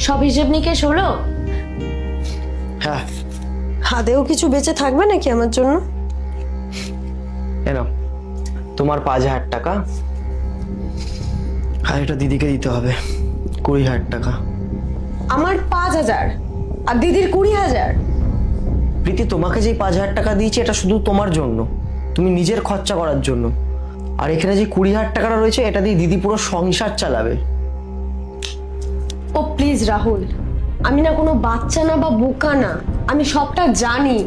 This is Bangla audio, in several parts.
সব হিসেব নিকেশ হলো? হ্যাঁ। হাতেও কিছু বেঁচে থাকবে নাকি আমার জন্য? কেন, তোমার 5,000 টাকা আর এটা দিদিকে দিতে হবে 20,000 টাকা। আমার 5,000 আর দিদির 20,000? প্রীতি, তোমাকে যে 5,000 টাকা দিয়েছি এটা শুধু তোমার জন্য, তুমি নিজের খরচা করার জন্য। আর এখানে যে 20,000 টাকাটা রয়েছে এটা দিয়ে দিদি পুরো সংসার চালাবে। ও প্লিজ রাহুল, আমি না কোনো বাচ্চা না বা বোকা না, আমি সবটা জানি।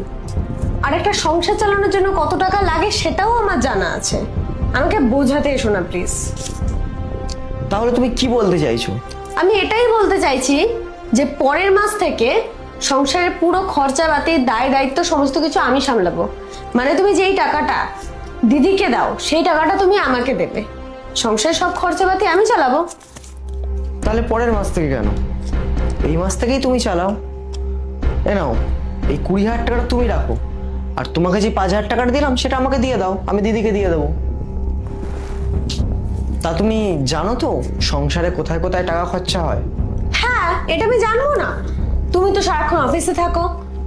আর একটা সংসার চালানোর জন্য কত টাকা লাগে সেটাও আমার জানা আছে। আমাকে বোঝাতে এসো না প্লিজ। তাহলে তুমি কি বলতে চাইছো? আমি এটাই বলতে চাইছি যে পরের মাস থেকে সংসারের পুরো খরচাপাতি দায় দায়িত্ব সমস্ত কিছু আমি সামলাবো। মানে তুমি যেই টাকাটা দিদিকে দাও সেই টাকাটা তুমি আমাকে দেবে, সংসারের সব খরচাপাতি আমি চালাবো। তাহলে পরের মাস থেকে কেন, এই মাস থেকেই তুমি চালাও। এ নাও, এই 20,000 টাকাটা তুমি রাখো, আর তোমাকে যে 5,000 টাকাটা দিলাম সেটা আমাকে দিয়ে দাও, আমি দিদিকে দিয়ে দেবো। তা তুমি জানো তো সংসারে কোথায় কোথায় টাকা খরচা হয়? হ্যাঁ, এটা আমি জানবো না? তুমি তো সারাক্ষণ অফিসে থাকো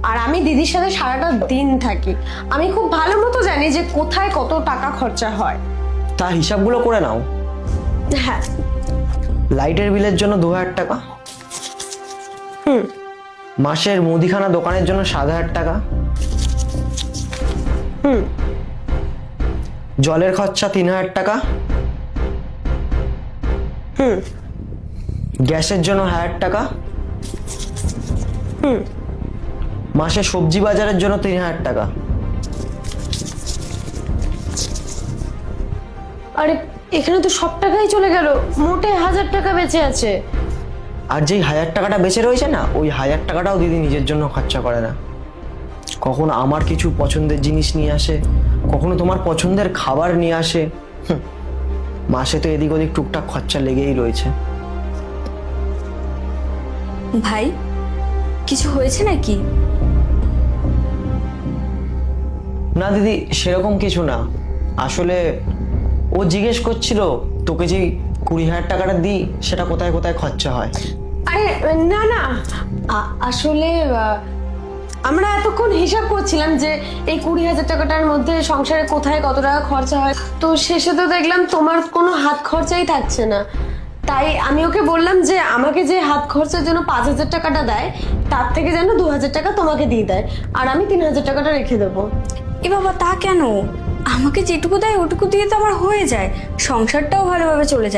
আর আমি দিদির সাথে সারাটা দিন থাকি। আমি খুব ভালো মতো জানি যে কোথায় কত টাকা খরচা হয়। তার হিসাবগুলো করে নাও। হ্যাঁ। লাইটের বিলের জন্য 2,000 টাকা, মাসের মুদিখানা দোকানের জন্য 7,000 টাকা, জলের খরচা 3,000 টাকা, গ্যাসের জন্য 1,000 টাকা, মাসে সবজি বাজারের জন্য 3,000 টাকা। আরে এখানে তো সব টাকাই চলে গেল, মোটে 1,000 টাকা বেঁচে আছে। আর যেই 1,000 টাকাটা বেঁচে রয়েছে না, ওই 1,000 টাকাটাও দিদি নিজের জন্য খরচা করে না। কখনো আমার কিছু পছন্দের জিনিস নিয়ে আসে, কখনো তোমার পছন্দের খাবার নিয়ে আসে। মাসে তো এদিক ওদিক টুকটাক খরচা লেগেই রয়েছে। ভাই, কিছু হয়েছে নাকি? না দিদি, সেরকম কিছু না। আসলে ও জিজ্ঞেস করছিল তোকে যে 20,000 টাকাটা দিই সেটা কোথায় কোথায় খরচা হয়। আরে না না, আসলে আমরা এতক্ষণ হিসাব করছিলাম যে এই 20,000 টাকাটার মধ্যে সংসারে কোথায় কত টাকা খরচা হয়, তো শেষে তো দেখলাম তোমার কোনো হাত খরচাই থাকছে না। তাই আমি ওকে বললাম যে আমাকে যে হাত খরচার জন্য 5,000 টাকাটা দেয় তার থেকে যেন 2,000 টাকা তোমাকে দিয়ে দেয়, আর আমি 3,000 টাকাটা রেখে দেবো। এ বাবা, তা কেন? আমাকে যেটুকু দেয় ওটুকু দিয়ে তো আমার হয়ে যায়, সংসারটাও ভালোভাবে চলে যায়।